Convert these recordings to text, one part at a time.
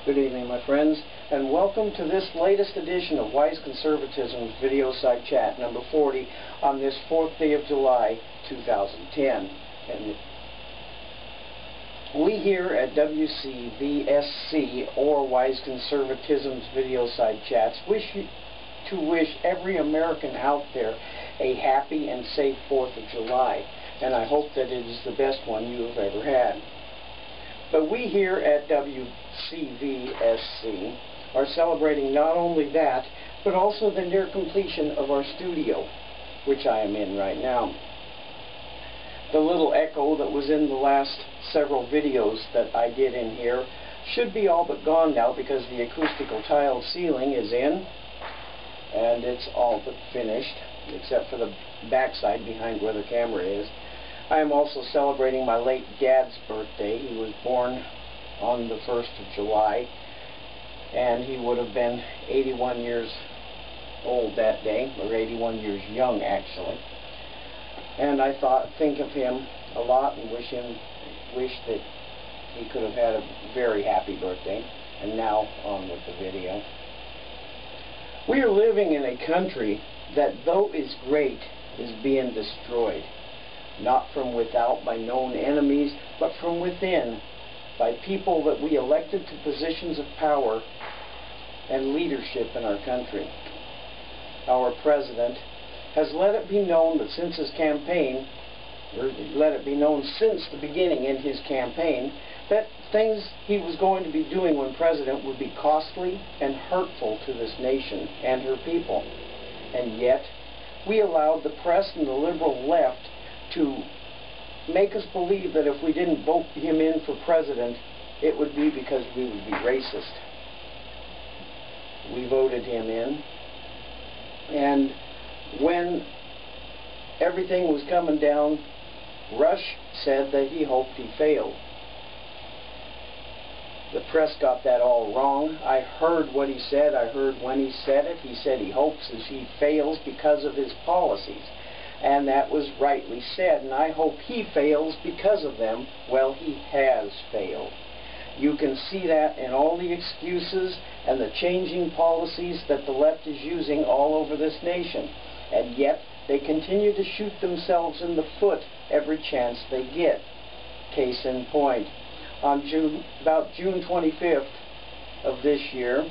Good evening, my friends, and welcome to this latest edition of Wise Conservatism's Videoside Chat number 40 on this 4th day of July 2010. And we here at WCVSC, or Wise Conservatism's Videoside Chats, wish every American out there a happy and safe 4th of July, and I hope that it is the best one you have ever had. But we here at WCVSC are celebrating not only that, but also the near completion of our studio, which I am in right now. The little echo that was in the last several videos that I did in here should be all but gone now, because the acoustical tiled ceiling is in, and it's all but finished, except for the backside behind where the camera is. I am also celebrating my late dad's birthday. He was born on the 1st of July, and he would have been 81 years old that day, or 81 years young actually. And I think of him a lot and wish that he could have had a very happy birthday. And now on with the video. We are living in a country that, though is great, is being destroyed. Not from without by known enemies, but from within by people that we elected to positions of power and leadership in our country. Our president has let it be known that since his campaign, or let it be known since the beginning in his campaign, that things he was going to be doing when president would be costly and hurtful to this nation and her people. And yet, we allowed the press and the liberal left to make us believe that if we didn't vote him in for president, it would be because we would be racist. We voted him in, and when everything was coming down, Rush said that he hoped he failed. The press got that all wrong. I heard what he said. I heard when he said it. He said he hopes that he fails because of his policies. And that was rightly said, and I hope he fails because of them. Well, he has failed. You can see that in all the excuses and the changing policies that the left is using all over this nation. And yet, they continue to shoot themselves in the foot every chance they get. Case in point, on about June 25th of this year,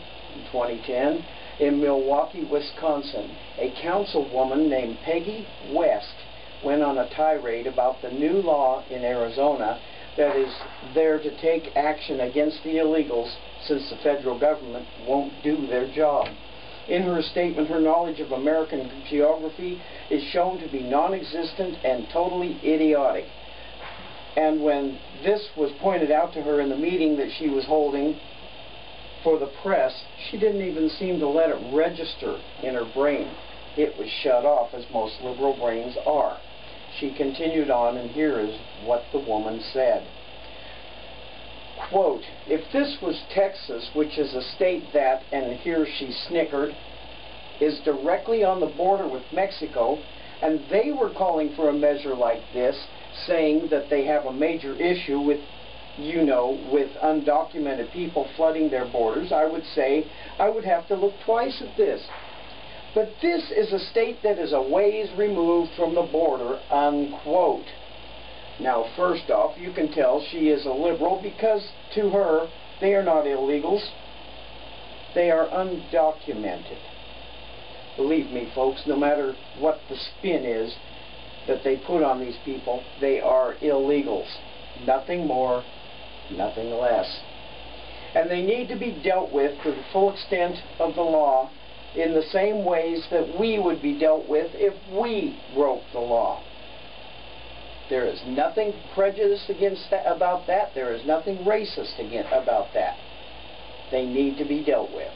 2010, in Milwaukee, Wisconsin, a councilwoman named Peggy West went on a tirade about the new law in Arizona that is there to take action against the illegals, since the federal government won't do their job. In her statement, her knowledge of American geography is shown to be non-existent and totally idiotic. And when this was pointed out to her in the meeting that she was holding for the press, she didn't even seem to let it register in her brain. It was shut off, as most liberal brains are. She continued on, and here is what the woman said. Quote, "If this was Texas, which is a state that," and here she snickered, "is directly on the border with Mexico, and they were calling for a measure like this, saying that they have a major issue with with undocumented people flooding their borders, I would say I would have to look twice at this. But this is a state that is a ways removed from the border," unquote. Now, first off, you can tell she is a liberal, because to her, they are not illegals. They are undocumented. Believe me, folks, no matter what the spin is that they put on these people, they are illegals. Nothing more, nothing less. And they need to be dealt with to the full extent of the law in the same ways that we would be dealt with if we broke the law. There is nothing prejudiced about that. There is nothing racist about that. They need to be dealt with.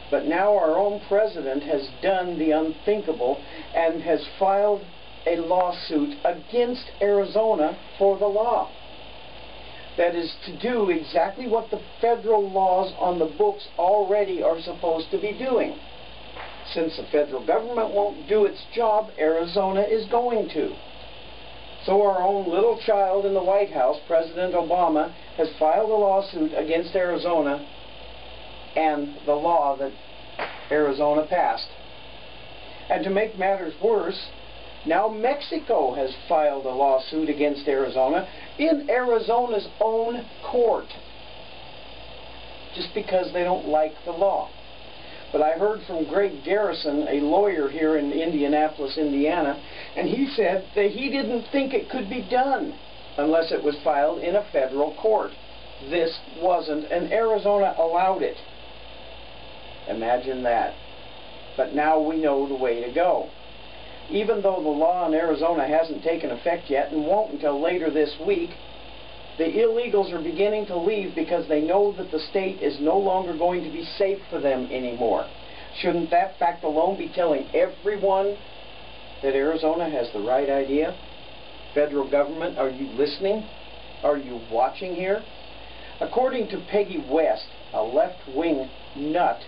But now our own president has done the unthinkable and has filed a lawsuit against Arizona for the law. That is to do exactly what the federal laws on the books already are supposed to be doing. Since the federal government won't do its job, Arizona is going to. So our own little child in the White House, President Obama, has filed a lawsuit against Arizona and the law that Arizona passed. And to make matters worse, now Mexico has filed a lawsuit against Arizona in Arizona's own court, just because they don't like the law. But I heard from Greg Garrison, a lawyer here in Indianapolis, Indiana, and he said that he didn't think it could be done unless it was filed in a federal court. This wasn't, and Arizona allowed it. Imagine that. But now we know the way to go. Even though the law in Arizona hasn't taken effect yet and won't until later this week, the illegals are beginning to leave because they know that the state is no longer going to be safe for them anymore. Shouldn't that fact alone be telling everyone that Arizona has the right idea? Federal government, are you listening? Are you watching here? According to Peggy West, a left-wing nut,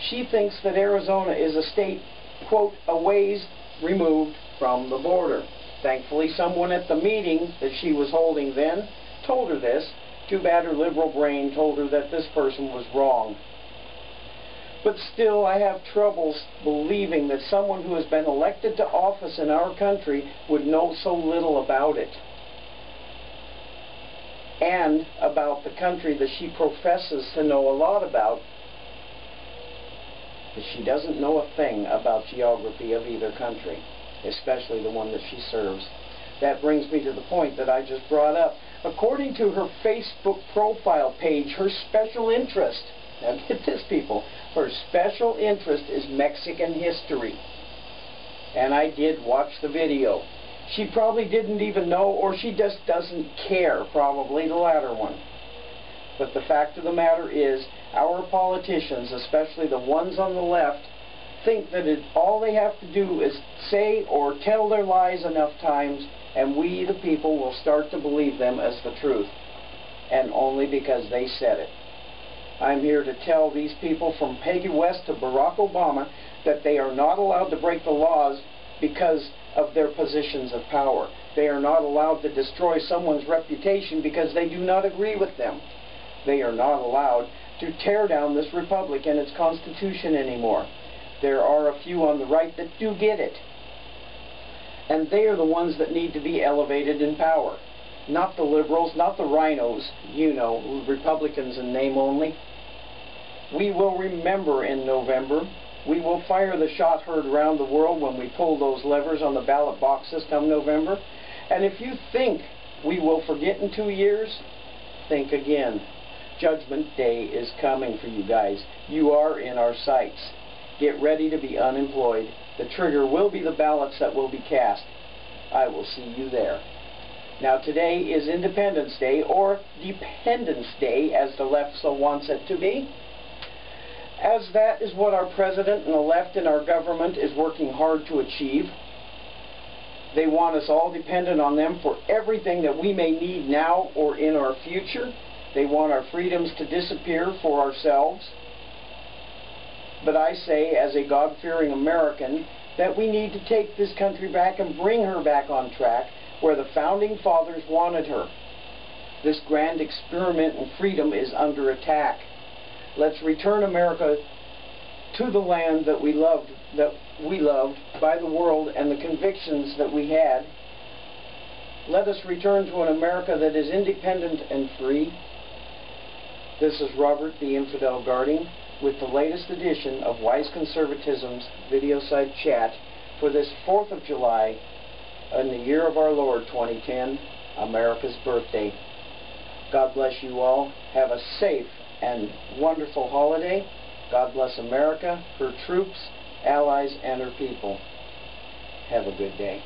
she thinks that Arizona is a state, quote, a ways removed from the border. Thankfully, someone at the meeting that she was holding then told her this. Too bad her liberal brain told her that this person was wrong. But still, I have troubles believing that someone who has been elected to office in our country would know so little about it, and about the country that she professes to know a lot about, but she doesn't know a thing about geography of either country, especially the one that she serves. That brings me to the point that I just brought up. According to her Facebook profile page, her special interest, now get this people, her special interest is Mexican history. And I did watch the video. She probably didn't even know, or she just doesn't care, probably the latter one. But the fact of the matter is, our politicians, especially the ones on the left, think that all they have to do is say or tell their lies enough times, and we, the people, will start to believe them as the truth. And only because they said it. I'm here to tell these people, from Peggy West to Barack Obama, that they are not allowed to break the laws because of their positions of power. They are not allowed to destroy someone's reputation because they do not agree with them. They are not allowed to tear down this republic and its constitution anymore. There are a few on the right that do get it. And they are the ones that need to be elevated in power. Not the liberals, not the rhinos, you know, Republicans in name only. We will remember in November. We will fire the shot heard around the world when we pull those levers on the ballot boxes come November. And if you think we will forget in 2 years, think again. Judgment Day is coming for you guys. You are in our sights. Get ready to be unemployed. The trigger will be the ballots that will be cast. I will see you there. Now today is Independence Day, or Dependence Day, as the left so wants it to be. As that is what our president and the left in our government is working hard to achieve. They want us all dependent on them for everything that we may need now or in our future. They want our freedoms to disappear for ourselves. But I say, as a God-fearing American, that we need to take this country back and bring her back on track where the Founding Fathers wanted her. This grand experiment in freedom is under attack. Let's return America to the land that we loved by the world and the convictions that we had. Let us return to an America that is independent and free. This is Robert the Infidel Guarding with the latest edition of Wise Conservatism's Videoside Chat for this 4th of July in the year of our Lord 2010, America's birthday. God bless you all. Have a safe and wonderful holiday. God bless America, her troops, allies, and her people. Have a good day.